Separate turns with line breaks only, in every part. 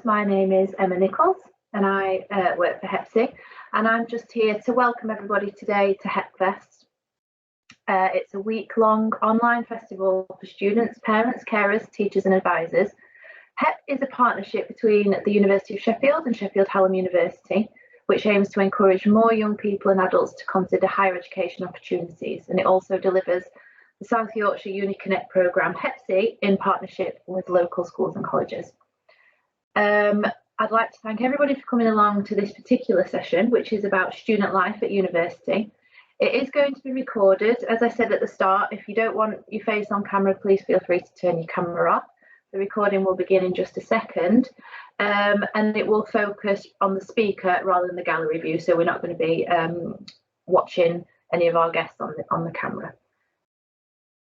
My name is Emma Nichols and I work for HEPSI, and I'm just here to welcome everybody today to HEPFest. It's a week-long online festival for students, parents, carers, teachers and advisors. HEP is a partnership between the University of Sheffield and Sheffield Hallam University, which aims to encourage more young people and adults to consider higher education opportunities, and it also delivers the South Yorkshire Uni Connect programme HEPSI in partnership with local schools and colleges. I'd like to thank everybody for coming along to this particular session, which is about student life at university. It is going to be recorded. As I said at the start, if you don't want your face on camera, please feel free to turn your camera off. The recording will begin in just a second, and it will focus on the speaker rather than the gallery view, so we're not going to be watching any of our guests on the camera.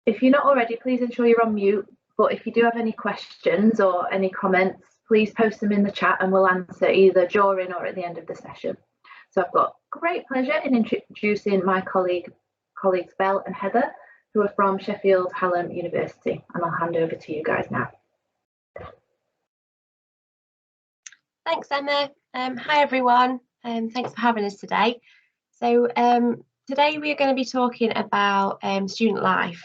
If you're not already, please ensure you're on mute, but if you do have any questions or any comments, please post them in the chat and we'll answer either during or at the end of the session. So I've got great pleasure in introducing my colleagues Belle and Heather, who are from Sheffield Hallam University, and I'll hand over to you guys now.
Thanks, Emma. Hi everyone, thanks for having us today. So today we are going to be talking about student life.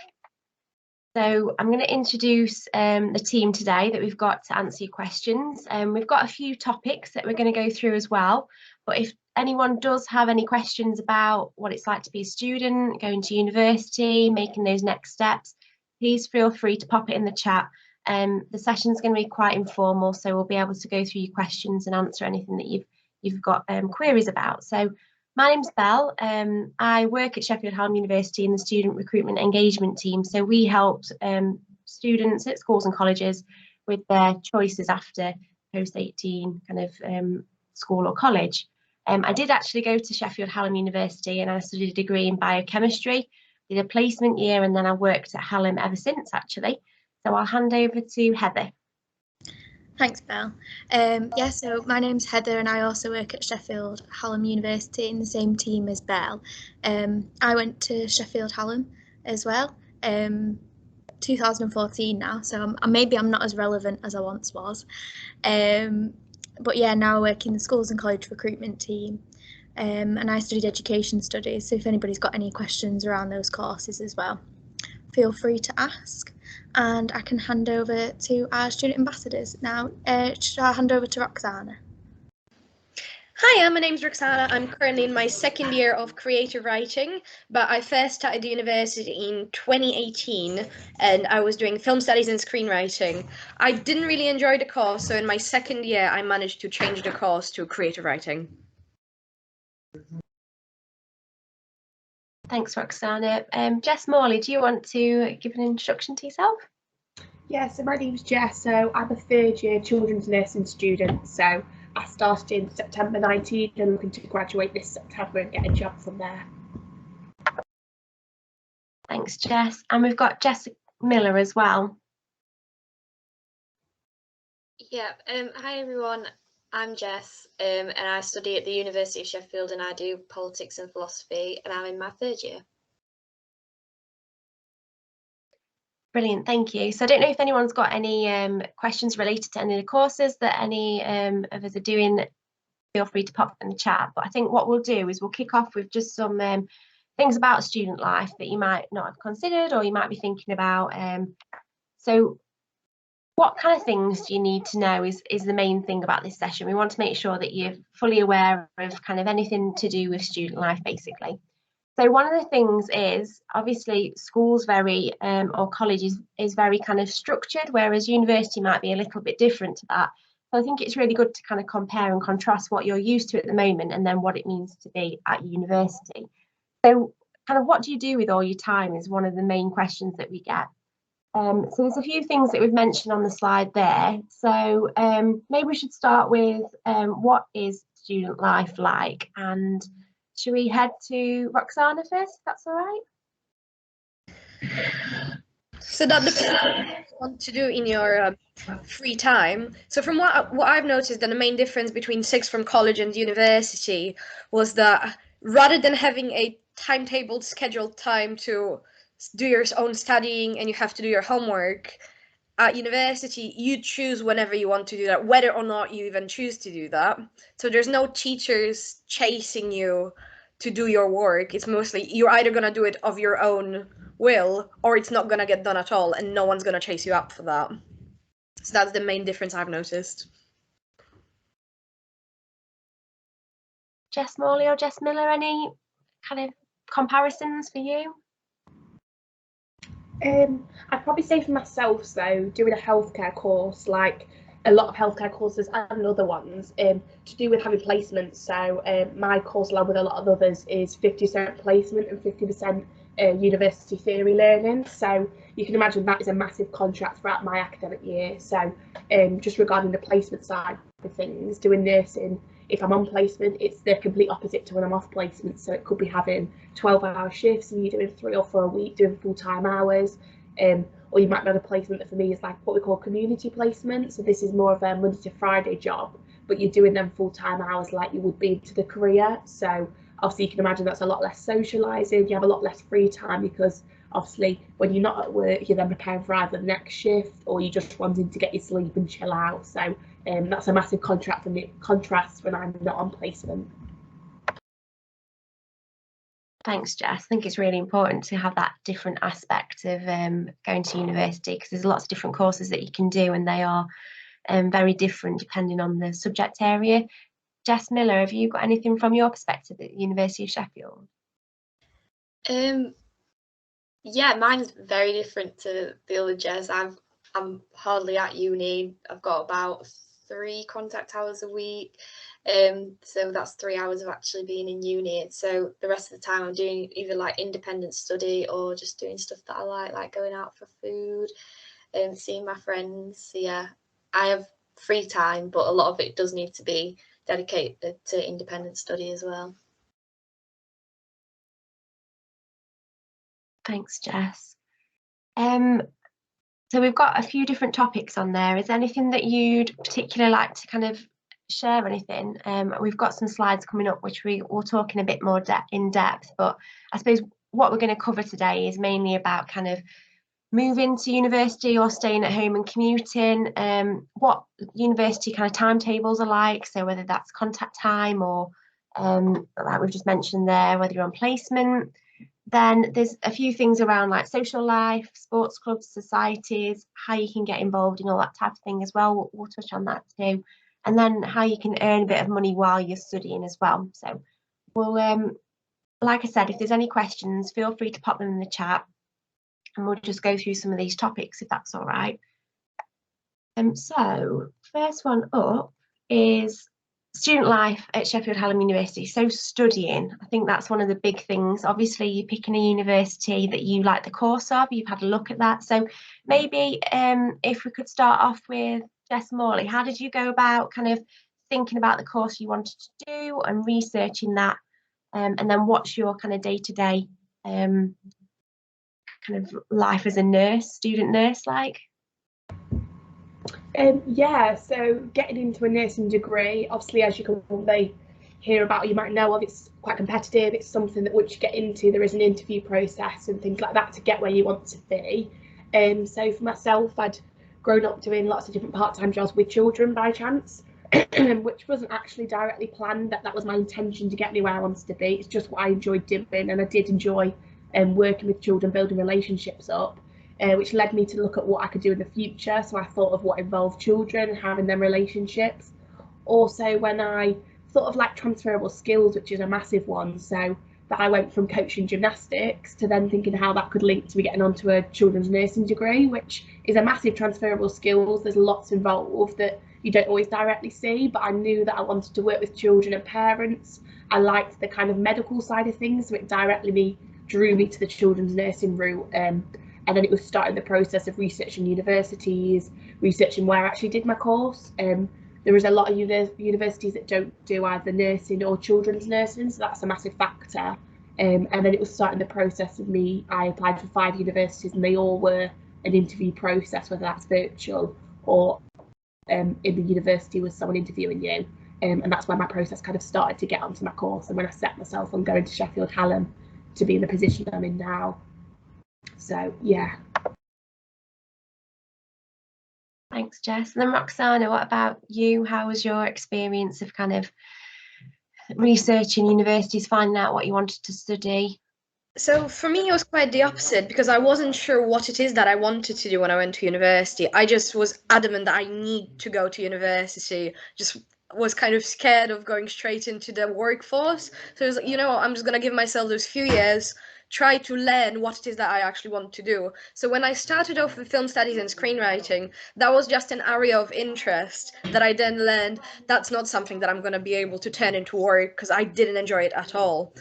So I'm going to introduce the team today that we've got to answer your questions. We've got a few topics that we're going to go through as well, but if anyone does have any questions about what it's like to be a student, going to university, making those next steps, please feel free to pop it in the chat. The session's going to be quite informal, so we'll be able to go through your questions and answer anything that you've got queries about. So my name's Belle. I work at Sheffield Hallam University in the student recruitment engagement team. So we help students at schools and colleges with their choices after post-18 kind of school or college. I did actually go to Sheffield Hallam University and I studied a degree in biochemistry, did a placement year, and then I worked at Hallam ever since actually. So I'll hand over to Heather.
Thanks, Belle. Yeah, so my name's Heather and I also work at Sheffield Hallam University in the same team as Belle. I went to Sheffield Hallam as well, 2014 now, so maybe I'm not as relevant as I once was. But yeah, now I work in the schools and college recruitment team, and I studied education studies, so if anybody's got any questions around those courses as well, feel free to ask. And I can hand over to our student ambassadors now. Shall I hand over to Roxana?
Hi, my name's Roxana. I'm currently in my second year of creative writing, but I first started university in 2018 and I was doing film studies and screenwriting. I didn't really enjoy the course, so in my second year I managed to change the course to creative writing.
Thanks, Roxana. Jess Morley, do you want to give an introduction to yourself?
Yeah, so my name's Jess. So I'm a third year children's nursing student. So I started in September 19 and looking to graduate this September and get a job from there.
Thanks, Jess. And we've got Jessica Miller as well.
Yeah, hi everyone. I'm Jess and I study at the University of Sheffield and I do politics and philosophy and I'm in my third year.
Brilliant, thank you. So I don't know if anyone's got any questions related to any of the courses that any of us are doing. Feel free to pop in the chat, but I think what we'll do is we'll kick off with just some things about student life that you might not have considered or you might be thinking about. So what kind of things do you need to know is the main thing about this session. We want to make sure that you're fully aware of kind of anything to do with student life, basically. So one of the things is obviously schools very or college is very kind of structured, whereas university might be a little bit different to that. So I think it's really good to kind of compare and contrast what you're used to at the moment and then what it means to be at university. So kind of what do you do with all your time is one of the main questions that we get. So there's a few things that we've mentioned on the slide there. So maybe we should start with what is student life like, and should we head to Roxana first, if that's all right?
So that depends on what you want to do in your free time. So from what I've noticed, that the main difference between sixth form college and university was that rather than having a timetabled scheduled time to do your own studying and you have to do your homework, at university, you choose whenever you want to do that, whether or not you even choose to do that. So there's no teachers chasing you to do your work. It's mostly you're either going to do it of your own will, or it's not going to get done at all, and no one's going to chase you up for that. So that's the main difference I've noticed.
Jess Morley or Jess Miller, any kind of comparisons for you?
I'd probably say for myself, so doing a healthcare course, like a lot of healthcare courses and other ones, to do with having placements. So my course, along with a lot of others, is 50% placement and 50% university theory learning. So you can imagine that is a massive contrast throughout my academic year. So just regarding the placement side of things, doing nursing, if I'm on placement, it's the complete opposite to when I'm off placement. So it could be having 12-hour shifts and you're doing 3 or 4 a week, doing full-time hours. Or you might be on a placement that for me is like what we call community placement. So this is more of a Monday to Friday job, but you're doing them full-time hours like you would be into the career. So obviously you can imagine that's a lot less socialising. You have a lot less free time because obviously when you're not at work, you're then preparing for either the next shift or you're just wanting to get your sleep and chill out. So that's a massive contrast when I'm not on placement.
Thanks, Jess. I think it's really important to have that different aspect of going to university, because there's lots of different courses that you can do and they are very different depending on the subject area. Jess Miller, have you got anything from your perspective at the University of Sheffield?
Yeah, mine's very different to the other Jess. I'm hardly at uni. I've got about 3 contact hours a week. So that's 3 hours of actually being in uni. So the rest of the time I'm doing either like independent study or just doing stuff that I like going out for food and seeing my friends. So yeah, I have free time, but a lot of it does need to be dedicated to independent study as well.
Thanks, Jess. So we've got a few different topics on there. Is there anything that you'd particularly like to kind of share anything? We've got some slides coming up which we will talk in a bit more in depth, but I suppose what we're going to cover today is mainly about kind of moving to university or staying at home and commuting, what university kind of timetables are like, so whether that's contact time or like we've just mentioned there, whether you're on placement. Then there's a few things around like social life, sports clubs, societies, how you can get involved in all that type of thing as well. We'll touch on that too. And then how you can earn a bit of money while you're studying as well. So we'll, like I said, if there's any questions, feel free to pop them in the chat and we'll just go through some of these topics if that's all right. So first one up is student life at Sheffield Hallam University. So studying, I think that's one of the big things. Obviously you're picking a university that you like the course of, you've had a look at that. So maybe if we could start off with Jess Morley, how did you go about kind of thinking about the course you wanted to do and researching that, and then what's your kind of day-to-day kind of life as a nurse, student nurse like?
Yeah, so getting into a nursing degree, obviously as you can probably hear about, you might know of, it's quite competitive. It's something that once you get into, there is an interview process and things like that to get where you want to be. So for myself, I'd grown up doing lots of different part-time jobs with children by chance, which wasn't actually directly planned. That was my intention to get me where I wanted to be. It's just what I enjoyed doing, and I did enjoy working with children, building relationships up. Which led me to look at what I could do in the future. So I thought of what involved children, having them relationships. Also, when I thought of like transferable skills, which is a massive one, so that I went from coaching gymnastics to then thinking how that could link to me getting onto a children's nursing degree, which is a massive transferable skills. There's lots involved that you don't always directly see, but I knew that I wanted to work with children and parents. I liked the kind of medical side of things, so it directly drew me to the children's nursing route. And then it was starting the process of researching universities, researching where I actually did my course. There is a lot of universities that don't do either nursing or children's nursing, so that's a massive factor. And then it was starting the process of I applied for 5 universities and they all were an interview process, whether that's virtual or in the university with someone interviewing you. And that's where my process kind of started to get onto my course, and when I set myself on going to Sheffield Hallam to be in the position I'm in now. So yeah.
Thanks, Jess. And then Roxana, what about you? How was your experience of kind of researching universities, finding out what you wanted to study?
So for me, it was quite the opposite because I wasn't sure what it is that I wanted to do when I went to university. I just was adamant that I need to go to university. Just was kind of scared of going straight into the workforce. So it was like, you know, I'm just gonna give myself those few years, try to learn what it is that I actually want to do. So when I started off with film studies and screenwriting, that was just an area of interest that I then learned that's not something that I'm gonna be able to turn into work because I didn't enjoy it at all.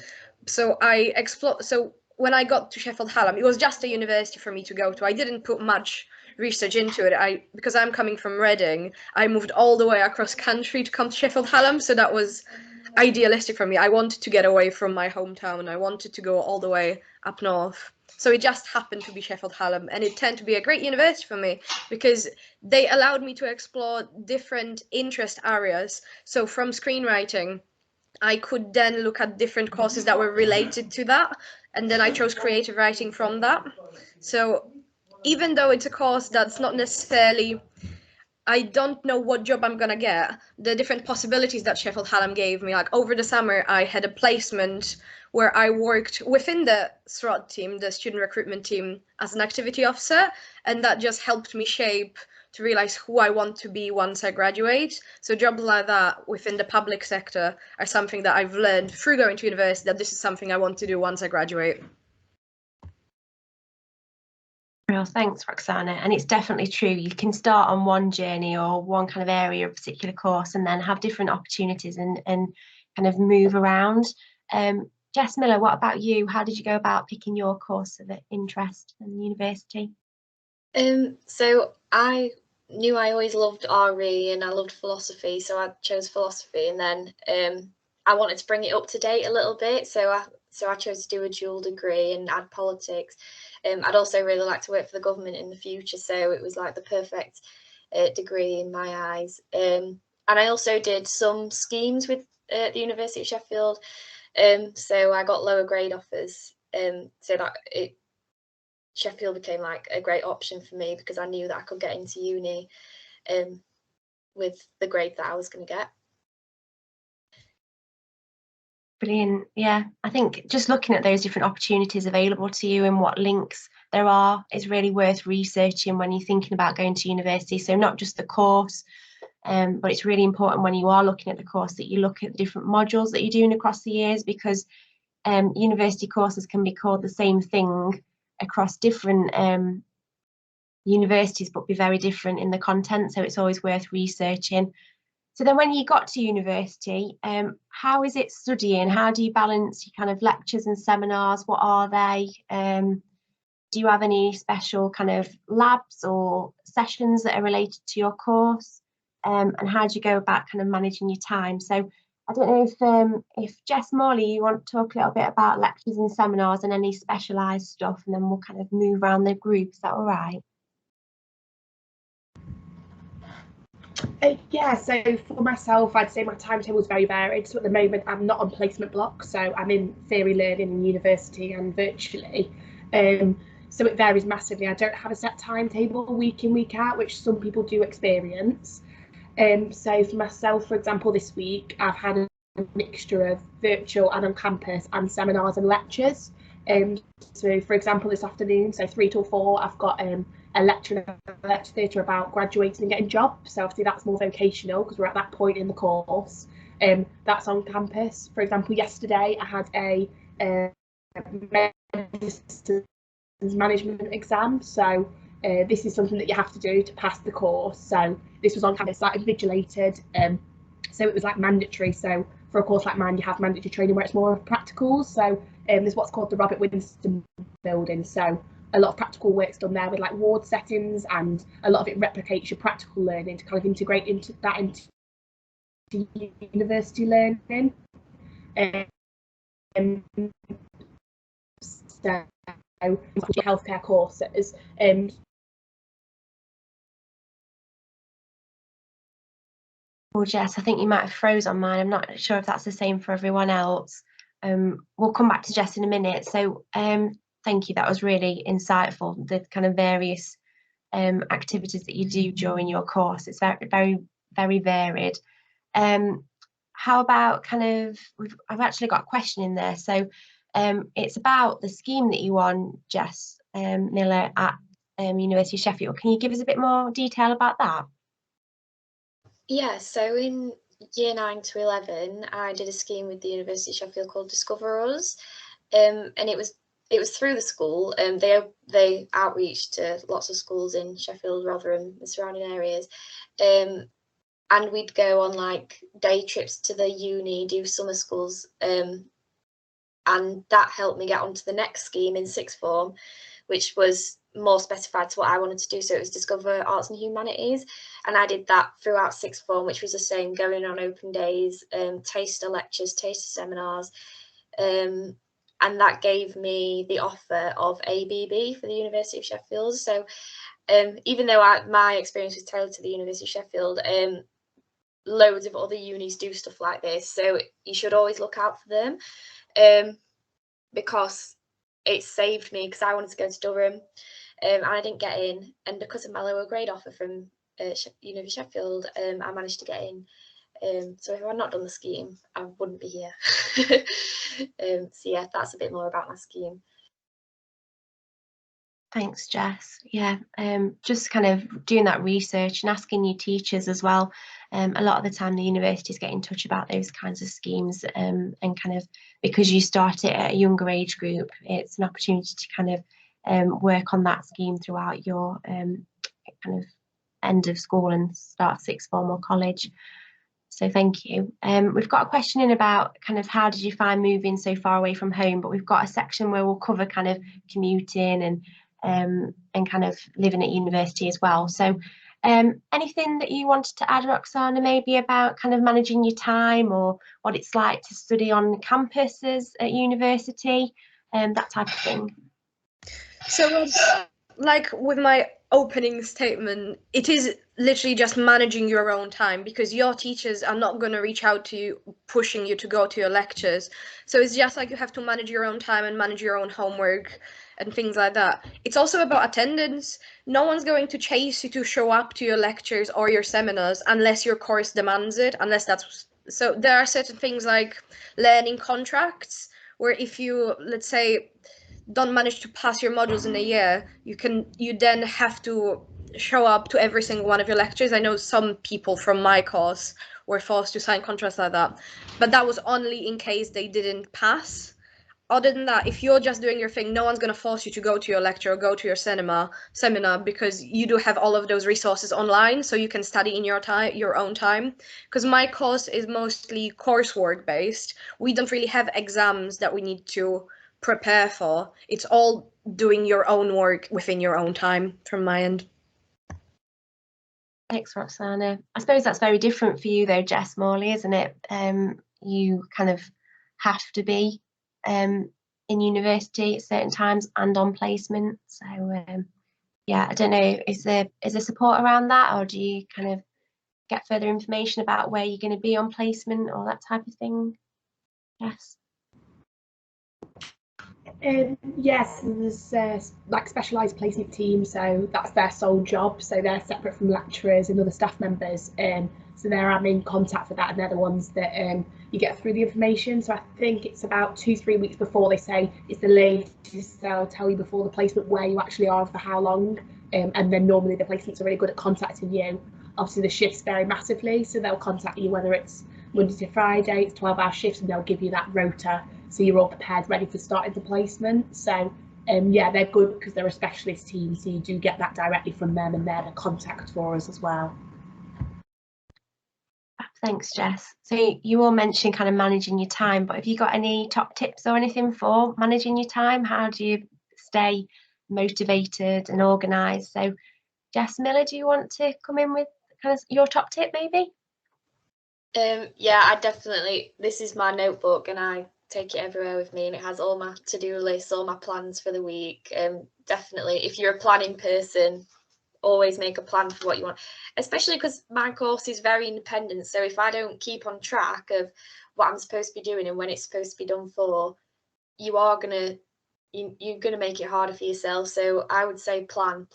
So I explored. So when I got to Sheffield Hallam, it was just a university for me to go to. I didn't put much research into it. Because I'm coming from Reading, I moved all the way across country to come to Sheffield Hallam. So that was idealistic for me. I wanted to get away from my hometown. I wanted to go all the way up north. So it just happened to be Sheffield Hallam, and it turned to be a great university for me because they allowed me to explore different interest areas. So from screenwriting, I could then look at different courses that were related to that, and then I chose creative writing from that. So even though it's a course that's not necessarily, I don't know what job I'm gonna get, the different possibilities that Sheffield Hallam gave me, like over the summer I had a placement where I worked within the SROT team, the student recruitment team, as an activity officer, and that just helped me shape to realize who I want to be once I graduate. So jobs like that within the public sector are something that I've learned through going to university, that this is something I want to do once I graduate.
Well, thanks, Roxana. And it's definitely true. You can start on one journey or one kind of area, a particular course, and then have different opportunities and kind of move around. Jess Miller, what about you? How did you go about picking your course of interest in the university?
So I knew I always loved RE and I loved philosophy, so I chose philosophy, and then I wanted to bring it up to date a little bit, so I chose to do a dual degree and add politics. I'd also really like to work for the government in the future, so it was like the perfect degree in my eyes. And I also did some schemes with the University of Sheffield, so I got lower grade offers, so that Sheffield became like a great option for me because I knew that I could get into uni with the grade that I was going to get.
Brilliant. Yeah, I think just looking at those different opportunities available to you and what links there are is really worth researching when you're thinking about going to university. So not just the course, but it's really important when you are looking at the course that you look at the different modules that you're doing across the years, because university courses can be called the same thing across different universities, but be very different in the content. So it's always worth researching. So then when you got to university, how is it studying? How do you balance your kind of lectures and seminars? What are they? Do you have any special kind of labs or sessions that are related to your course? And how do you go about kind of managing your time? So I don't know if Jess Morley, you want to talk a little bit about lectures and seminars and any specialised stuff, and then we'll kind of move around the group. Is that all right?
Yeah, so for myself, I'd say my timetable is very varied. So at the moment, I'm not on placement block, so I'm in theory learning in university and virtually. So it varies massively. I don't have a set timetable week in, week out, which some people do experience. So for myself, for example, this week, I've had a mixture of virtual and on campus and seminars and lectures. So for example, this afternoon, so 3 till 4, I've got a lecture in a lecture theatre about graduating and getting jobs. So obviously that's more vocational because we're at that point in the course. That's on campus. For example, yesterday I had a medicine management exam. So this is something that you have to do to pass the course. So this was on campus, like invigilated. So it was like mandatory. So for a course like mine, you have mandatory training where it's more of practicals. So there's what's called the Robert Winston building. So a lot of practical work's done there with like ward settings, and a lot of it replicates your practical learning to kind of integrate into university learning. So healthcare courses.
Well, Jess, I think you might have froze on mine. I'm not sure if that's the same for everyone else. We'll come back to Jess in a minute. So thank you. That was really insightful, the kind of various activities that you do during your course. It's very varied. How about kind of, I've actually got a question in there. So it's about the scheme that you on, Jess Miller, at University of Sheffield. Can you give us a bit more detail about that?
Yeah, so in year 9 to 11, I did a scheme with the University of Sheffield called Discover Us, and it was through the school. They outreach to lots of schools in Sheffield, Rotherham, the surrounding areas, and we'd go on like day trips to the uni, do summer schools, and that helped me get onto the next scheme in sixth form, which was more specified to what I wanted to do. So it was Discover Arts and Humanities, and I did that throughout sixth form, which was the same, going on open days, taster lectures, taster seminars, and that gave me the offer of ABB for the University of Sheffield. So even though my experience was tailored to the University of Sheffield, loads of other unis do stuff like this, so you should always look out for them, because it saved me, because I wanted to go to Durham, and I didn't get in, and because of my lower grade offer from University of Sheffield, I managed to get in. So if I'd not done the scheme, I wouldn't be here. So yeah, that's a bit more about my scheme.
Thanks, Jess. Yeah, just kind of doing that research and asking your teachers as well. A lot of the time the universities get in touch about those kinds of schemes, and kind of, because you start it at a younger age group, it's an opportunity to kind of work on that scheme throughout your kind of end of school and start sixth form or college. So thank you. We've got a question in about kind of how did you find moving so far away from home, but we've got a section where we'll cover kind of commuting and kind of living at university as well. So anything that you wanted to add, Roxana, maybe about kind of managing your time, or what it's like to study on campuses at university, that type of thing?
So like with my opening statement, it is literally just managing your own time, because your teachers are not going to reach out to you pushing you to go to your lectures. So it's just like you have to manage your own time and manage your own homework and things like that. It's also about attendance. No one's going to chase you to show up to your lectures or your seminars unless your course demands it, unless that's so. There are certain things like learning contracts, where if you, let's say, don't manage to pass your modules in a year, you then have to show up to every single one of your lectures. I know some people from my course were forced to sign contracts like that, but that was only in case they didn't pass. Other than that, if you're just doing your thing, no one's going to force you to go to your lecture or go to your seminar, because you do have all of those resources online, so you can study in your own time. Because my course is mostly coursework based. We don't really have exams that we need to prepare for. It's all doing your own work within your own time from my end.
Thanks, Roxana. I suppose that's very different for you though, Jess Morley, isn't it? You kind of have to be in university at certain times and on placement. So yeah, I don't know, is there support around that, or do you kind of get further information about where you're going to be on placement or that type of thing? Yes.
Yes, there's like specialised placement teams, so that's their sole job. So they're separate from lecturers and other staff members. So they're our main contact for that, and they're the ones that you get through the information. So I think it's about 2-3 weeks before they say it's the latest. They'll tell you before the placement where you actually are for how long, and then normally the placements are really good at contacting you. Obviously the shifts vary massively, so they'll contact you whether it's Monday to Friday, it's 12-hour shifts, and they'll give you that rota, so you're all prepared, ready for starting the placement. So yeah, they're good because they're a specialist team, so you do get that directly from them, and they're the contact for us as well.
Thanks, Jess. So you all mentioned kind of managing your time, but have you got any top tips or anything for managing your time? How do you stay motivated and organised? So Jess Miller, do you want to come in with kind of your top tip maybe?
Yeah, I definitely, this is my notebook and I take it everywhere with me, and it has all my to-do lists, all my plans for the week. Definitely, if you're a planning person, always make a plan for what you want, especially because my course is very independent. So if I don't keep on track of what I'm supposed to be doing and when it's supposed to be done for, you are going to you're going to make it harder for yourself. So I would say plan.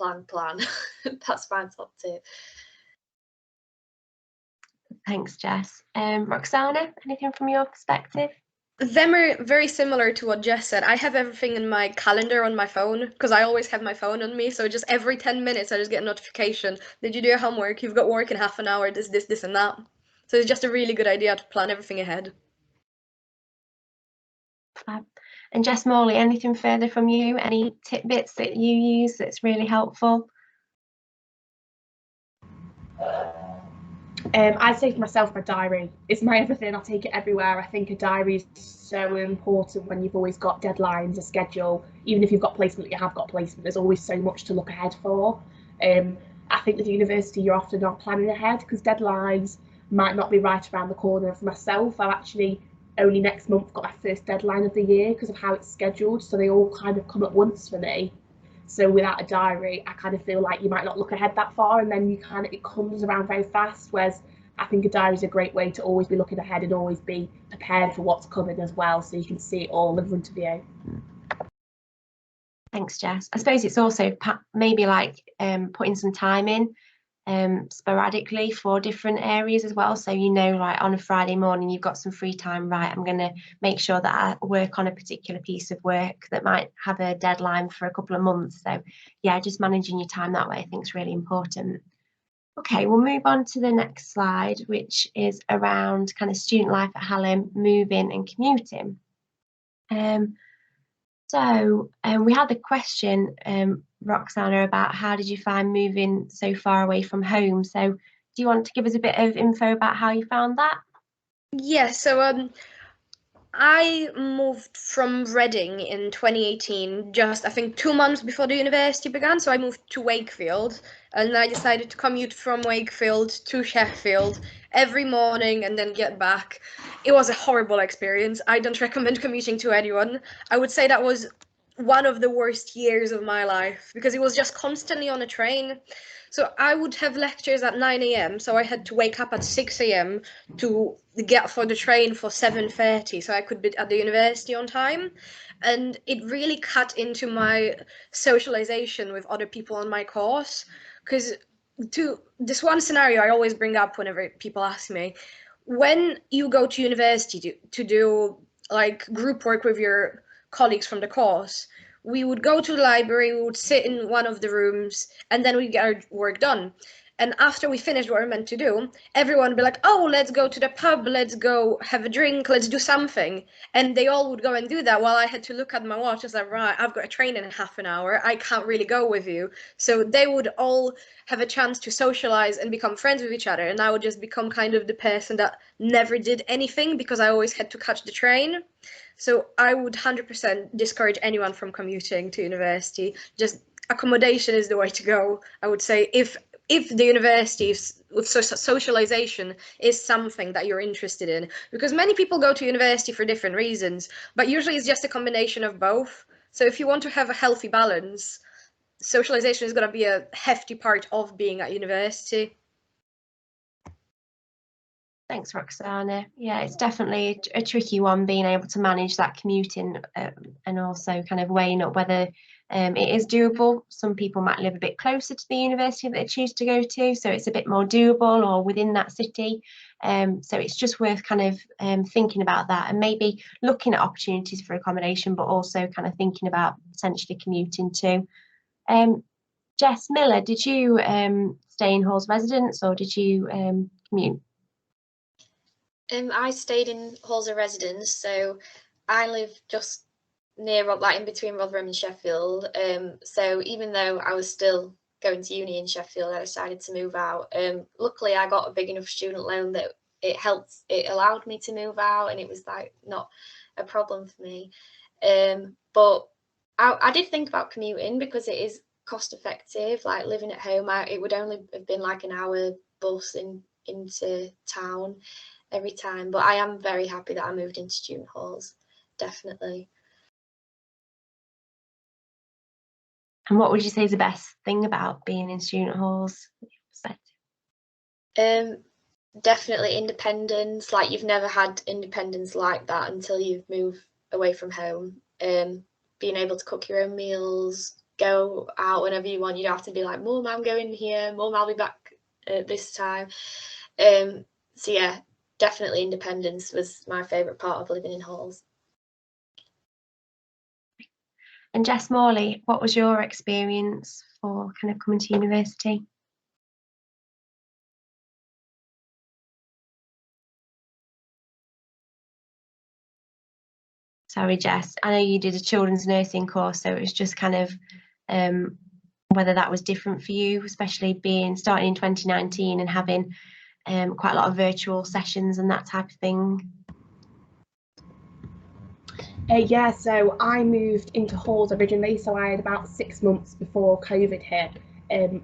That's my top tip.
Thanks, Jess. Roxana, anything from your perspective?
Them are very similar to what Jess said. I have everything in my calendar on my phone because I always have my phone on me. So just every 10 minutes, I just get a notification. Did you do your homework? You've got work in half an hour, this, and that. So it's just a really good idea to plan everything ahead.
And Jess Morley, anything further from you? Any tidbits that you use that's really helpful?
I'd say for myself, my diary is my everything. I take it everywhere. I think a diary is so important when you've always got deadlines, a schedule. Even if you've got placement, you have got placement. There's always so much to look ahead for. I think with university, you're often not planning ahead because deadlines might not be right around the corner. For myself, I've actually only next month got my first deadline of the year because of how it's scheduled. So they all kind of come at once for me. So without a diary, I kind of feel like you might not look ahead that far, and then it comes around very fast. Whereas I think a diary is a great way to always be looking ahead and always be prepared for what's coming as well, so you can see it all in front of you.
Thanks, Jess. I suppose it's also maybe like putting some time in sporadically for different areas as well. So, you know, like on a Friday morning, you've got some free time, right? I'm going to make sure that I work on a particular piece of work that might have a deadline for a couple of months. So, yeah, just managing your time that way, I think is really important. Okay, we'll move on to the next slide, which is around kind of student life at Hallam, moving and commuting. So we had the question, Roxana, about how did you find moving so far away from home? So do you want to give us a bit of info about how you found that?
Yeah, so I moved from Reading in 2018, just I think 2 months before the university began. So I moved to Wakefield, and I decided to commute from Wakefield to Sheffield every morning and then get back. It was a horrible experience. I don't recommend commuting to anyone. I would say that was one of the worst years of my life because it was just constantly on a train. So I would have lectures at 9 a.m. So I had to wake up at 6 a.m. to get for the train for 7:30 so I could be at the university on time. And it really cut into my socialization with other people on my course. Because to this one scenario I always bring up whenever people ask me, when you go to university to do like group work with your colleagues from the course, we would go to the library, we would sit in one of the rooms, and then we'd get our work done. And after we finished what we're meant to do, everyone would be like, oh, let's go to the pub, let's go have a drink, let's do something. And they all would go and do that while I had to look at my watch. I was like, right, I've got a train in half an hour. I can't really go with you. So they would all have a chance to socialize and become friends with each other. And I would just become kind of the person that never did anything because I always had to catch the train. So I would 100% discourage anyone from commuting to university. Just accommodation is the way to go. I would say if the university with socialization is something that you're interested in, because many people go to university for different reasons, but usually it's just a combination of both. So if you want to have a healthy balance, socialization is going to be a hefty part of being at university.
Thanks, Roxana. Yeah, it's definitely a tricky one, being able to manage that commuting and also kind of weighing up whether it is doable. Some people might live a bit closer to the university that they choose to go to, so it's a bit more doable, or within that city. So it's just worth kind of thinking about that and maybe looking at opportunities for accommodation, but also kind of thinking about potentially commuting too. Jess Miller, did you stay in Hall's residence or did you commute?
I stayed in halls of residence, so I live just near, like in between Rotherham and Sheffield. So even though I was still going to uni in Sheffield, I decided to move out. Luckily, I got a big enough student loan that it allowed me to move out, and it was like not a problem for me. But I did think about commuting because it is cost effective. Like living at home, it would only have been like an hour bus into town every time, but I am very happy that I moved into student halls, definitely.
And what would you say is the best thing about being in student halls?
Definitely independence. Like you've never had independence like that until you've moved away from home. being able to cook your own meals, go out whenever you want. You don't have to be like, Mum, I'm going here, Mum, I'll be back at this time. So yeah, definitely independence was my favourite part of living in halls.
And Jess Morley, what was your experience for kind of coming to university? Sorry, Jess, I know you did a children's nursing course, so it was just kind of whether that was different for you, especially starting in 2019 and having quite a lot of virtual sessions and that type of thing.
Yeah, so I moved into halls originally, so I had about 6 months before COVID hit.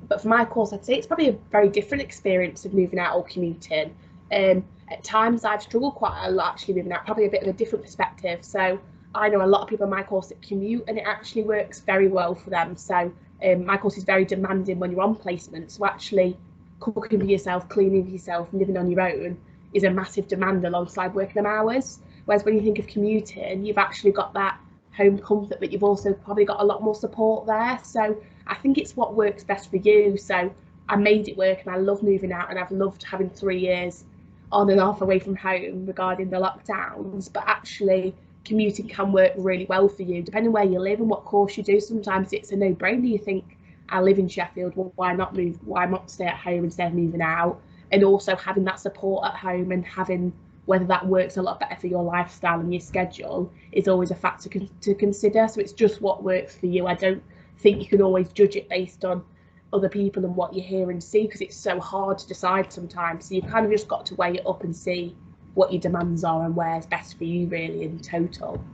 But for my course, I'd say it's probably a very different experience of moving out or commuting. At times I've struggled quite a lot actually moving out, probably a bit of a different perspective. So I know a lot of people in my course that commute, and it actually works very well for them. So my course is very demanding when you're on placement. So actually cooking for yourself, cleaning for yourself, living on your own is a massive demand alongside working them hours. Whereas when you think of commuting, you've actually got that home comfort, but you've also probably got a lot more support there. So I think it's what works best for you. So I made it work, and I love moving out, and I've loved having 3 years on and off away from home regarding the lockdowns. But actually commuting can work really well for you, depending where you live and what course you do. Sometimes it's a no-brainer. You think, I live in Sheffield, well, why not move? Why not stay at home instead of moving out? And also having that support at home and having whether that works a lot better for your lifestyle and your schedule is always a factor to consider. So it's just what works for you. I don't think you can always judge it based on other people and what you hear and see, because it's so hard to decide sometimes. So you've kind of just got to weigh it up and see what your demands are and where's best for you really in total.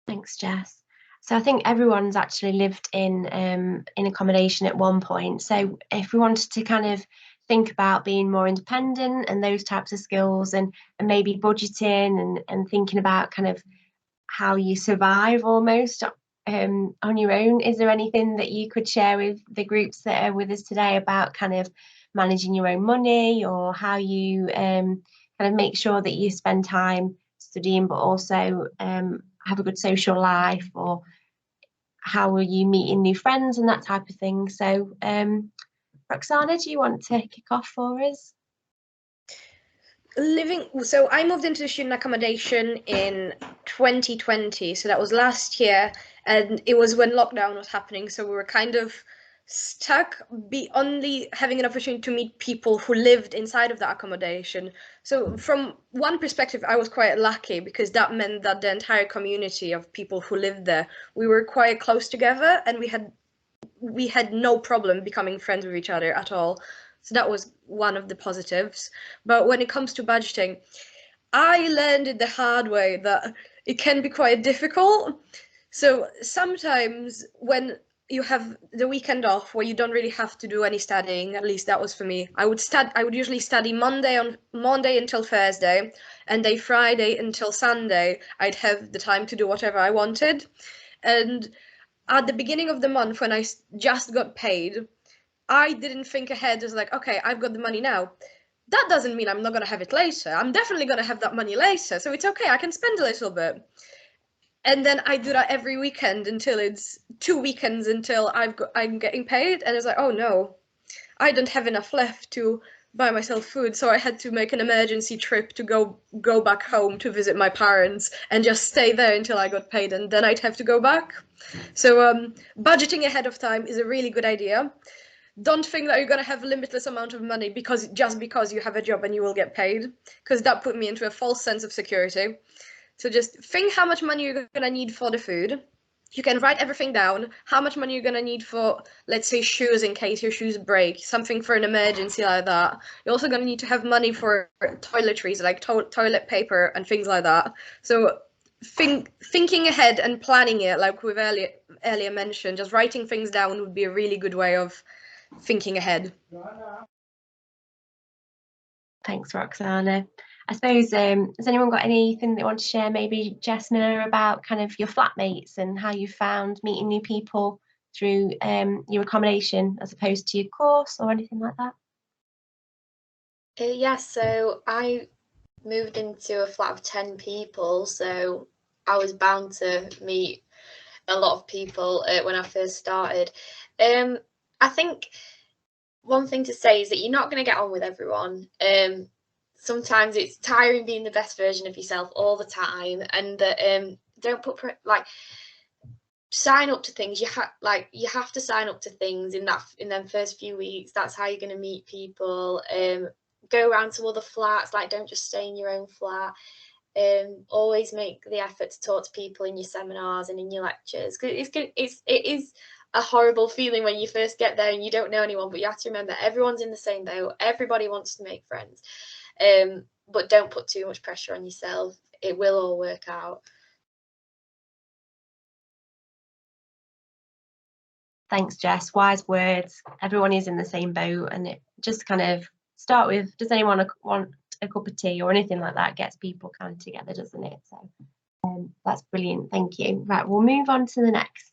Thanks, Jess. So I think everyone's actually lived in accommodation at one point. So if we wanted to kind of think about being more independent and those types of skills, and maybe budgeting and thinking about kind of how you survive almost on your own, is there anything that you could share with the groups that are with us today about kind of managing your own money, or how you kind of make sure that you spend time studying but also have a good social life, or how are you meeting new friends and that type of thing? So Roxana, do you want to kick off for us?
So I moved into student accommodation in 2020, so that was last year, and it was when lockdown was happening, so we were kind of stuck only having an opportunity to meet people who lived inside of the accommodation. So from one perspective, I was quite lucky, because that meant that the entire community of people who lived there, we were quite close together, and we had no problem becoming friends with each other at all. So that was one of the positives. But when it comes to budgeting, I learned it the hard way that it can be quite difficult. So sometimes when you have the weekend off where you don't really have to do any studying, at least that was for me, I would usually study Monday until Thursday, and then Friday until Sunday I'd have the time to do whatever I wanted. And at the beginning of the month, when I just got paid, I didn't think ahead. It was like, okay, I've got the money now. That doesn't mean I'm not going to have it later. I'm definitely going to have that money later. So it's okay. I can spend a little bit. And then I do that every weekend until it's 2 weekends until I'm getting paid. And it's like, oh no, I don't have enough left to buy myself food. So I had to make an emergency trip to go back home to visit my parents and just stay there until I got paid. And then I'd have to go back. So budgeting ahead of time is a really good idea. Don't think that you're going to have a limitless amount of money just because you have a job and you will get paid, because that put me into a false sense of security. So just think how much money you're going to need for the food. You can write everything down, how much money you're going to need for, let's say, shoes in case your shoes break, something for an emergency like that. You're also going to need to have money for toiletries, like toilet paper and things like that. So thinking ahead and planning it, like we've earlier mentioned, just writing things down would be a really good way of thinking ahead.
Thanks, Roxana. I suppose, has anyone got anything they want to share, maybe Jess Miller, about kind of your flatmates and how you found meeting new people through your accommodation as opposed to your course or anything like that?
Yeah, so I moved into a flat of 10 people, so I was bound to meet a lot of people when I first started. I think one thing to say is that you're not going to get on with everyone. Sometimes it's tiring being the best version of yourself all the time, and that don't put sign up to things. You have to sign up to things in them first few weeks. That's how you're going to meet people. Go around to other flats. Like, don't just stay in your own flat. Always make the effort to talk to people in your seminars and in your lectures, because it is a horrible feeling when you first get there and you don't know anyone, but you have to remember everyone's in the same boat. Everybody wants to make friends, but don't put too much pressure on yourself. It will all work out.
Thanks, Jess. Wise words. Everyone is in the same boat, and it just kind of start with, does anyone want a cup of tea or anything like that? Gets people kind of together, doesn't it? So that's brilliant. Thank you. Right, we'll move on to the next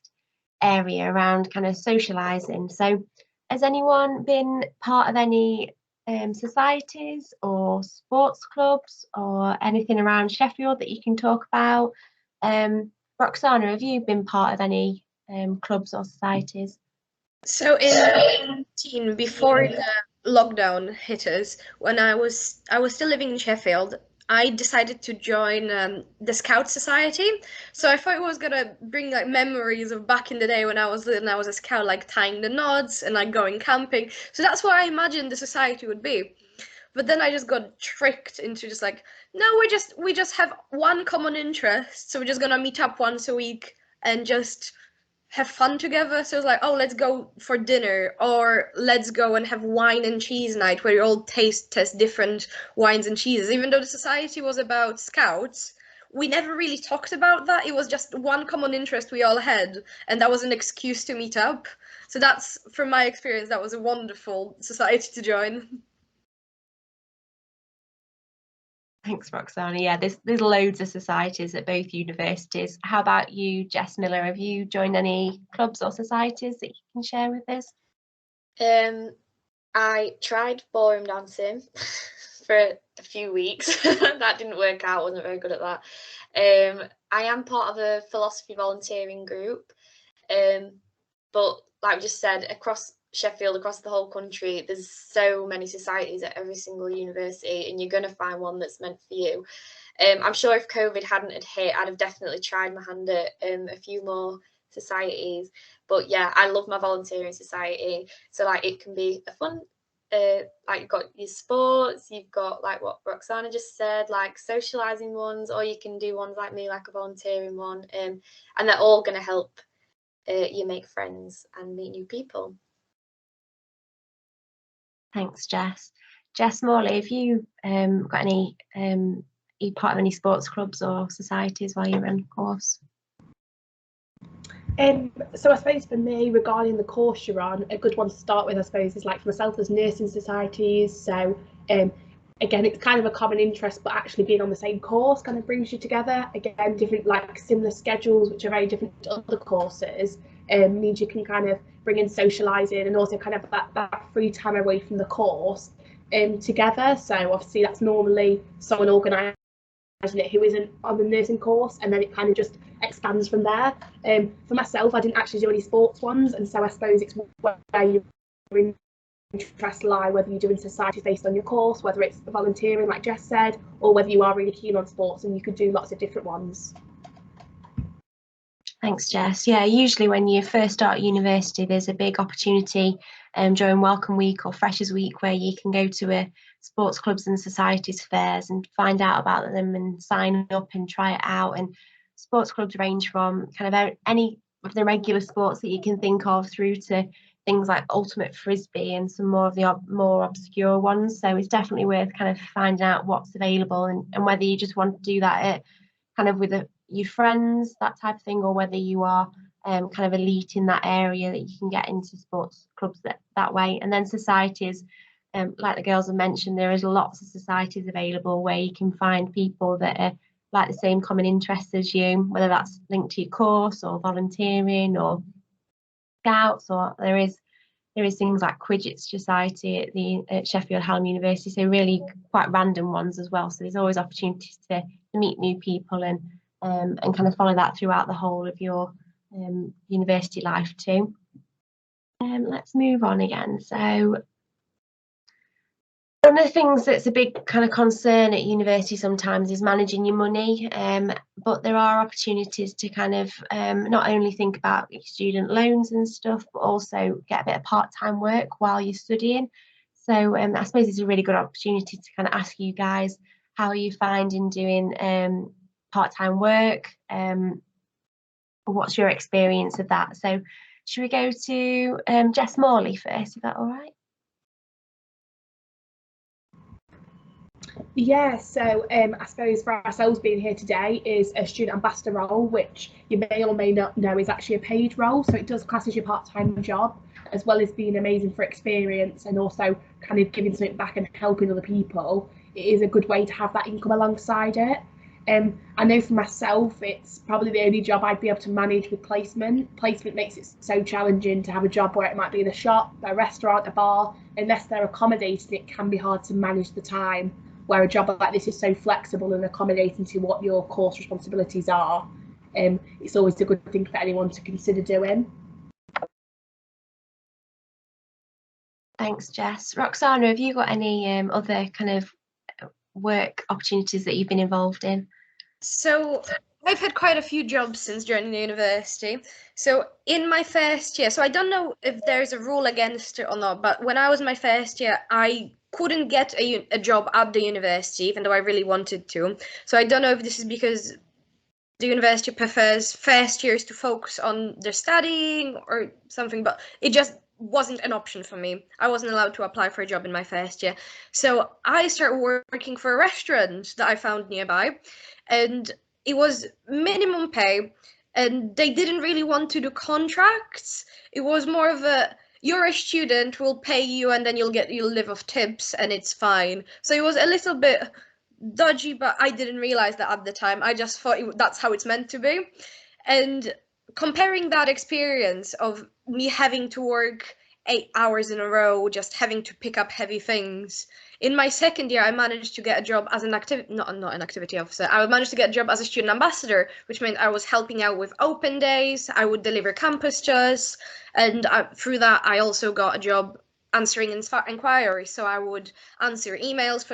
area around kind of socialising. So has anyone been part of any societies or sports clubs or anything around Sheffield that you can talk about? Roxana, have you been part of any clubs or societies?
So in 2019, before the lockdown hit us, when I was still living in Sheffield, I decided to join the Scout Society. So I thought it was gonna bring like memories of back in the day when I was little and I was a scout, like tying the knots and like going camping. So that's what I imagined the society would be. But then I just got tricked into just like, no, we just have one common interest, so we're just gonna meet up once a week and just have fun together. So it's like, oh, let's go for dinner, or let's go and have wine and cheese night where you all test different wines and cheeses. Even though the society was about scouts, we never really talked about that. It was just one common interest we all had, and that was an excuse to meet up. So that's, from my experience, that was a wonderful society to join.
Thanks, Roxana. Yeah, there's loads of societies at both universities. How about you, Jess Miller? Have you joined any clubs or societies that you can share with us?
I tried ballroom dancing for a few weeks. That didn't work out. Wasn't very good at that. I am part of a philosophy volunteering group, but like we just said, across Sheffield, across the whole country, there's so many societies at every single university, and you're going to find one that's meant for you. I'm sure if COVID hadn't had hit, I'd have definitely tried my hand at a few more societies. But yeah, I love my volunteering society. So like, it can be a fun, like you've got your sports, you've got like what Roxana just said, like socialising ones, or you can do ones like me, like a volunteering one, and they're all going to help you make friends and meet new people.
Thanks, Jess. Jess Morley, have you got any, are you part of any sports clubs or societies while you're in the course?
So I suppose for me, regarding the course you're on, a good one to start with, I suppose, is like for myself, there's nursing societies. So again, it's kind of a common interest, but actually being on the same course kind of brings you together. Again, different, like similar schedules, which are very different to other courses, means you can kind of bring in socialising and also kind of that free time away from the course together. So obviously that's normally someone organising it who isn't on the nursing course, and then it kind of just expands from there. For myself, I didn't actually do any sports ones, and so I suppose it's where your interests lie, whether you're doing societies based on your course, whether it's volunteering like Jess said, or whether you are really keen on sports, and you could do lots of different ones.
Thanks, Jess. Yeah, usually when you first start university, there's a big opportunity during Welcome Week or Freshers Week where you can go to a sports clubs and societies fairs and find out about them and sign up and try it out. And sports clubs range from kind of any of the regular sports that you can think of through to things like ultimate frisbee and some more of the more obscure ones. So it's definitely worth kind of finding out what's available and whether you just want to do that at kind of with your friends, that type of thing, or whether you are kind of elite in that area, that you can get into sports clubs that way. And then societies, like the girls have mentioned, there is lots of societies available where you can find people that are like the same common interests as you, whether that's linked to your course or volunteering or scouts, or there is things like Quidditch Society at Sheffield Hallam University, so really quite random ones as well. So there's always opportunities to meet new people and and kind of follow that throughout the whole of your university life too. Let's move on again. So one of the things that's a big kind of concern at university sometimes is managing your money, but there are opportunities to kind of not only think about your student loans and stuff, but also get a bit of part-time work while you're studying. So I suppose it's a really good opportunity to kind of ask you guys, how are you finding doing part-time work? What's your experience of that? So should we go to Jess Morley first? Is that all right?
Yeah, so I suppose for ourselves being here today is a student ambassador role, which you may or may not know is actually a paid role. So it does class as your part-time job, as well as being amazing for experience and also kind of giving something back and helping other people. It is a good way to have that income alongside it. I know for myself, it's probably the only job I'd be able to manage with placement. Placement makes it so challenging to have a job where it might be in a shop, a restaurant, a bar. Unless they're accommodated, it can be hard to manage the time, where a job like this is so flexible and accommodating to what your course responsibilities are. It's always a good thing for anyone to consider doing.
Thanks, Jess. Roxana, have you got any other kind of work opportunities that you've been involved in?
So I've had quite a few jobs since joining the university. So in my first year, so I don't know if there's a rule against it or not, but when I was in my first year, I couldn't get a job at the university, even though I really wanted to. So I don't know if this is because the university prefers first years to focus on their studying or something, but it just wasn't an option for me. I wasn't allowed to apply for a job in my first year. So I started working for a restaurant that I found nearby, and it was minimum pay, and they didn't really want to do contracts. It was more of a, you're a student, we'll pay you and then you'll live off tips and it's fine. So it was a little bit dodgy, but I didn't realize that at the time. I just thought that's how it's meant to be. And comparing that experience of me having to work 8 hours in a row, just having to pick up heavy things. In my second year, I managed to get a job as not an activity officer. I managed to get a job as a student ambassador, which meant I was helping out with open days. I would deliver campus tours, and through that, I also got a job answering inquiries. So I would answer emails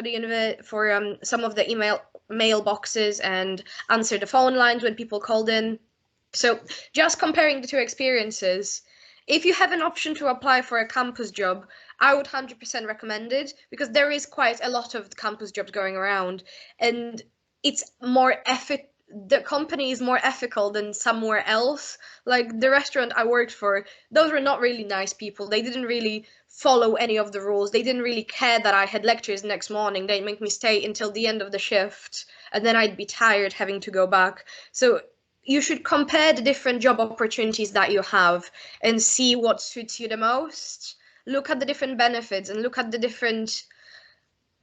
for some of the mailboxes and answer the phone lines when people called in. So just comparing the two experiences, if you have an option to apply for a campus job, I would 100% recommend it, because there is quite a lot of campus jobs going around, and it's more the company is more ethical than somewhere else. Like the restaurant I worked for, those were not really nice people. They didn't really follow any of the rules. They didn't really care that I had lectures next morning. They'd make me stay until the end of the shift, and then I'd be tired having to go back. So you should compare the different job opportunities that you have and see what suits you the most. Look at the different benefits and look at the different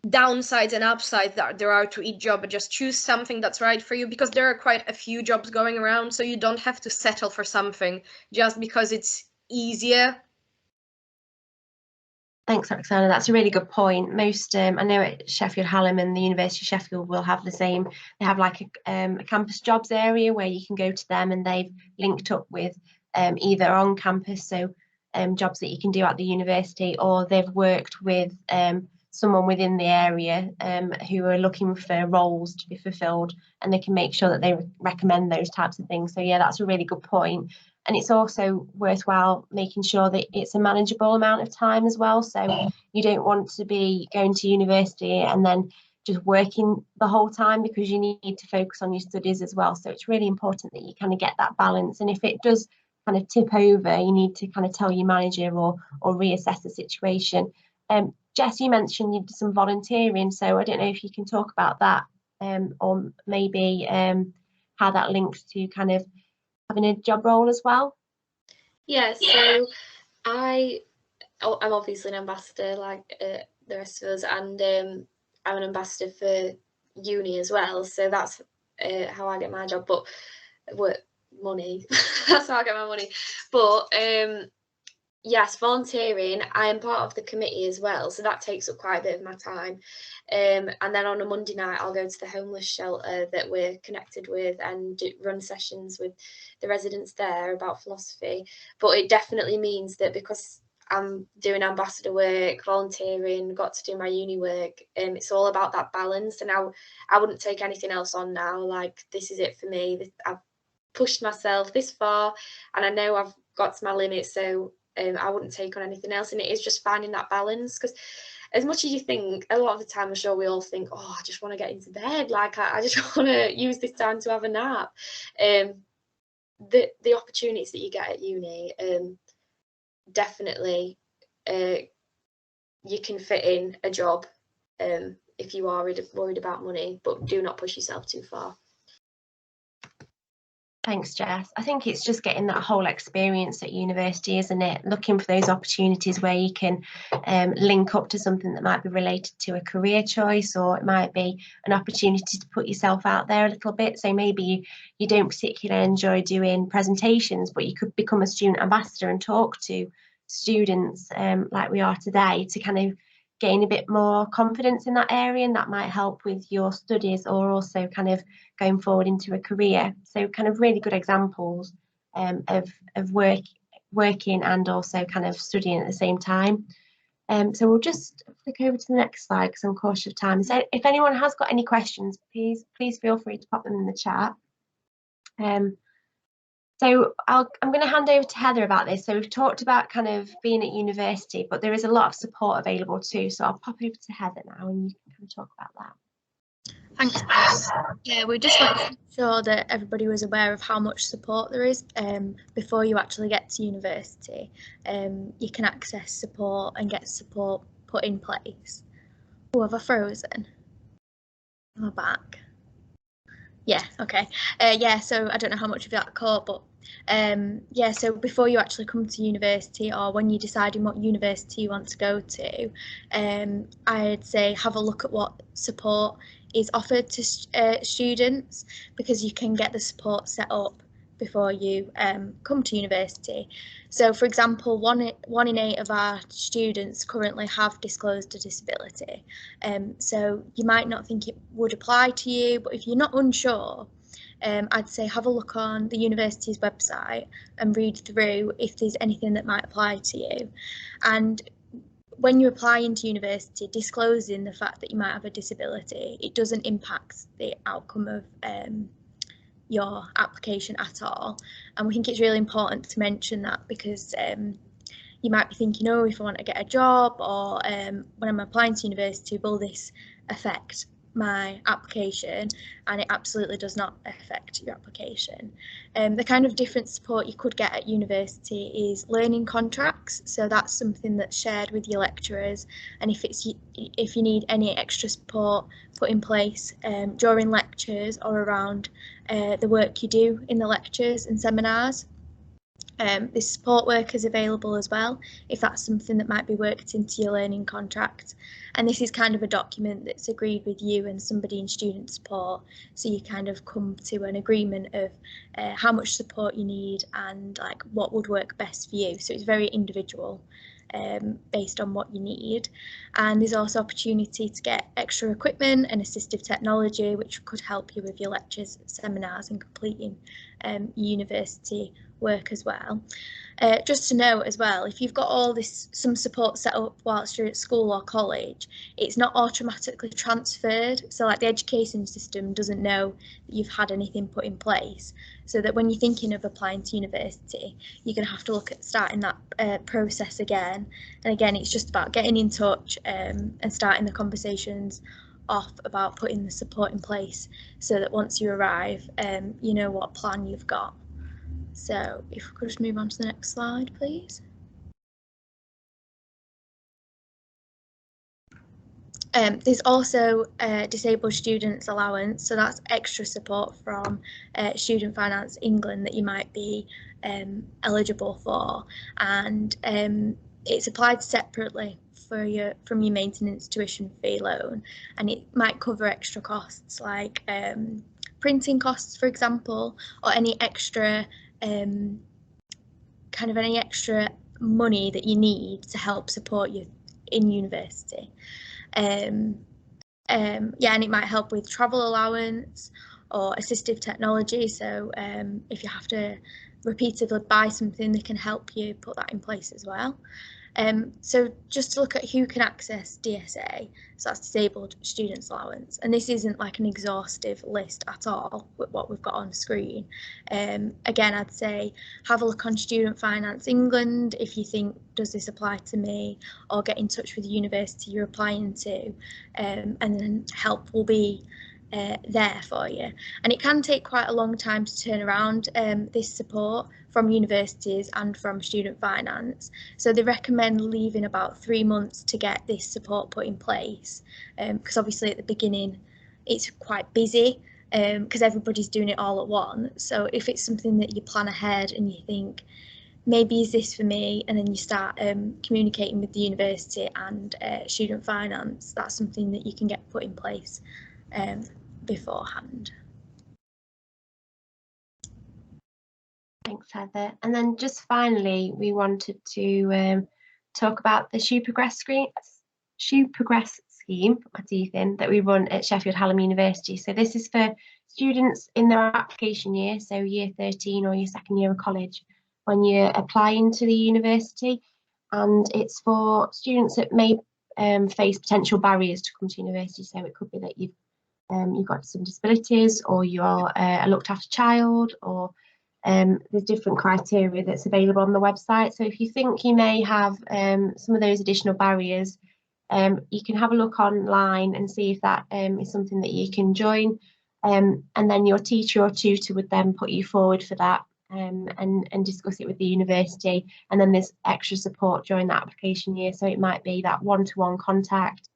downsides and upsides that there are to each job, and just choose something that's right for you, because there are quite a few jobs going around, so you don't have to settle for something just because it's easier.
Thanks, Roxana. That's a really good point. Most, I know at Sheffield Hallam and the University of Sheffield will have the same. They have like a campus jobs area where you can go to them, and they've linked up with either on campus, so jobs that you can do at the university, or they've worked with someone within the area who are looking for roles to be fulfilled, and they can make sure that they recommend those types of things. So yeah, that's a really good point. And it's also worthwhile making sure that it's a manageable amount of time as well. So you don't want to be going to university and then just working the whole time, because you need to focus on your studies as well. So it's really important that you kind of get that balance. And if it does kind of tip over, you need to kind of tell your manager or reassess the situation. Jess, you mentioned you did some volunteering, so I don't know if you can talk about that, or maybe how that links to kind of having a job role as well.
Yeah, so I'm obviously an ambassador like the rest of us, and I'm an ambassador for uni as well, so that's how I get my job. But work money, that's how I get my money. But Yes, volunteering. I am part of the committee as well, so that takes up quite a bit of my time. And then on a Monday night, I'll go to the homeless shelter that we're connected with and run sessions with the residents there about philosophy. But it definitely means that because I'm doing ambassador work, volunteering, got to do my uni work, it's all about that balance. And I wouldn't take anything else on now. Like, this is it for me. I've pushed myself this far, and I know I've got to my limit, so I wouldn't take on anything else. And it is just finding that balance, because as much as you think, a lot of the time, I'm sure we all think, oh, I just want to get into bed, like I just want to use this time to have a nap. The opportunities that you get at uni, definitely you can fit in a job if you are worried about money, but do not push yourself too far.
Thanks, Jess. I think it's just getting that whole experience at university, isn't it? Looking for those opportunities where you can link up to something that might be related to a career choice, or it might be an opportunity to put yourself out there a little bit. So maybe you don't particularly enjoy doing presentations, but you could become a student ambassador and talk to students like we are today, to kind of gain a bit more confidence in that area, and that might help with your studies, or also kind of going forward into a career. So kind of really good examples of working and also kind of studying at the same time. So we'll just flick over to the next slide because I'm cautious of time. So if anyone has got any questions, please feel free to pop them in the chat. So I'm going to hand over to Heather about this. So we've talked about kind of being at university, but there is a lot of support available too. So I'll pop over to Heather now and you can kind of talk about that.
Thanks. Yeah, we just want to make sure that everybody was aware of how much support there is before you actually get to university. You can access support and get support put in place. Oh, have I frozen? Am I back? Yeah, okay. Yeah, so I don't know how much of that caught, but yeah, so before you actually come to university, or when you're deciding what university you want to go to, I'd say have a look at what support is offered to students, because you can get the support set up before you come to university. So, for example, one in 8 of our students currently have disclosed a disability. So you might not think it would apply to you, but if you're not unsure, I'd say have a look on the university's website and read through if there's anything that might apply to you. And when you apply into university, disclosing the fact that you might have a disability, it doesn't impact the outcome of your application at all. And we think it's really important to mention that, because you might be thinking, oh, if I want to get a job, or when I'm applying to university, will this affect my application? And it absolutely does not affect your application. The kind of different support you could get at university is learning contracts. So that's something that's shared with your lecturers, and if you need any extra support put in place during lectures or around the work you do in the lectures and seminars, there's support workers available as well, if that's something that might be worked into your learning contract. And this is kind of a document that's agreed with you and somebody in student support, so you kind of come to an agreement of how much support you need and like what would work best for you. So it's very individual based on what you need. And there's also opportunity to get extra equipment and assistive technology, which could help you with your lectures, seminars and completing university work as well. Just to note as well, if you've got all this, some support set up whilst you're at school or college, it's not automatically transferred. So like the education system doesn't know that you've had anything put in place. So that when you're thinking of applying to university, you're going to have to look at starting that process again. And again, it's just about getting in touch and starting the conversations off about putting the support in place, so that once you arrive, you know what plan you've got. So if we could just move on to the next slide, please. There's also Disabled Students Allowance, so that's extra support from Student Finance England that you might be eligible for, and it's applied separately from your maintenance tuition fee loan, and it might cover extra costs like printing costs, for example, or any extra money that you need to help support you in university. Yeah, and it might help with travel allowance or assistive technology. So if you have to repeatedly buy something, they can help you put that in place as well. So just to look at who can access DSA, so that's Disabled Students Allowance, and this isn't like an exhaustive list at all with what we've got on screen. Again, I'd say have a look on Student Finance England if you think, does this apply to me, or get in touch with the university you're applying to, and then help will be there for you. And it can take quite a long time to turn around this support from universities and from Student Finance. So they recommend leaving about 3 months to get this support put in place, because obviously at the beginning it's quite busy because everybody's doing it all at once. So if it's something that you plan ahead and you think, maybe is this for me, and then you start communicating with the university and Student Finance, that's something that you can get put in place beforehand.
Thanks, Heather. And then just finally, we wanted to talk about the Shoe Progress scheme, put my teeth in, that we run at Sheffield Hallam University. So this is for students in their application year, so year 13 or your second year of college, when you're applying to the university, and it's for students that may face potential barriers to come to university. So it could be that you've got some disabilities, or you're a looked after child, or there's different criteria that's available on the website. So if you think you may have some of those additional barriers, you can have a look online and see if that is something that you can join, and then your teacher or tutor would then put you forward for that and discuss it with the university. And then there's extra support during that application year, so it might be that one-to-one contact,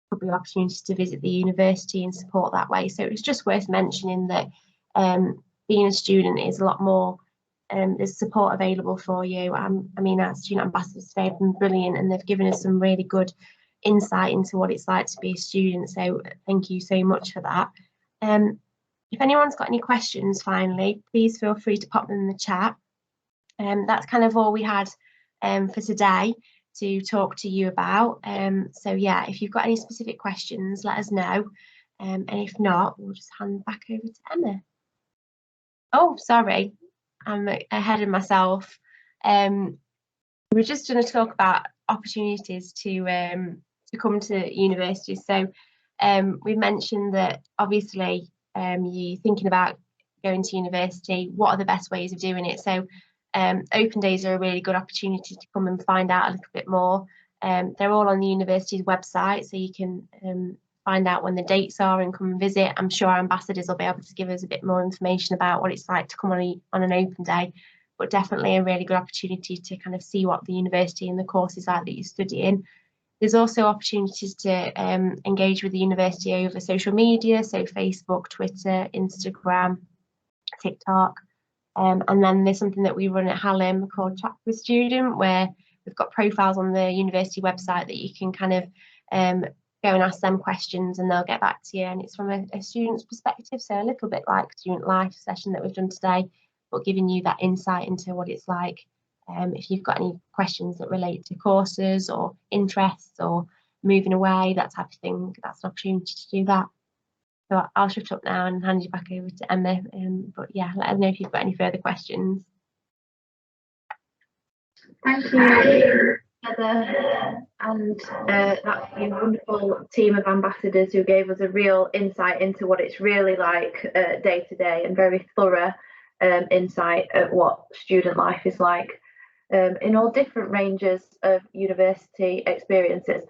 could be opportunities to visit the university and support that way. So it's just worth mentioning that being a student is a lot more, there's support available for you. I mean, our student ambassadors today have been brilliant, and they've given us some really good insight into what it's like to be a student. So thank you so much for that. If anyone's got any questions, finally, please feel free to pop them in the chat. That's kind of all we had for today to talk to you about. So yeah, if you've got any specific questions, let us know. And if not, we'll just hand back over to Emma. Oh, sorry, I'm ahead of myself. We're just going to talk about opportunities to come to university. So we mentioned that obviously you're thinking about going to university. What are the best ways of doing it? So open days are a really good opportunity to come and find out a little bit more. They're all on the university's website, so you can find out when the dates are and come and visit. I'm sure our ambassadors will be able to give us a bit more information about what it's like to come on an open day, but definitely a really good opportunity to kind of see what the university and the courses are that you're studying. There's also opportunities to engage with the university over social media, so Facebook, Twitter, Instagram, TikTok. And then there's something that we run at Hallam called Chat with Student, where we've got profiles on the university website that you can kind of go and ask them questions and they'll get back to you. And it's from a student's perspective, so a little bit like Student Life session that we've done today, but giving you that insight into what it's like. If you've got any questions that relate to courses or interests or moving away, that type of thing, that's an opportunity to do that. So I'll shut up now and hand you back over to Emma. But yeah, let us know if you've got any further questions.
Thank you, Heather, and that wonderful team of ambassadors who gave us a real insight into what it's really like day to day, and very thorough insight at what student life is like in all different ranges of university experiences.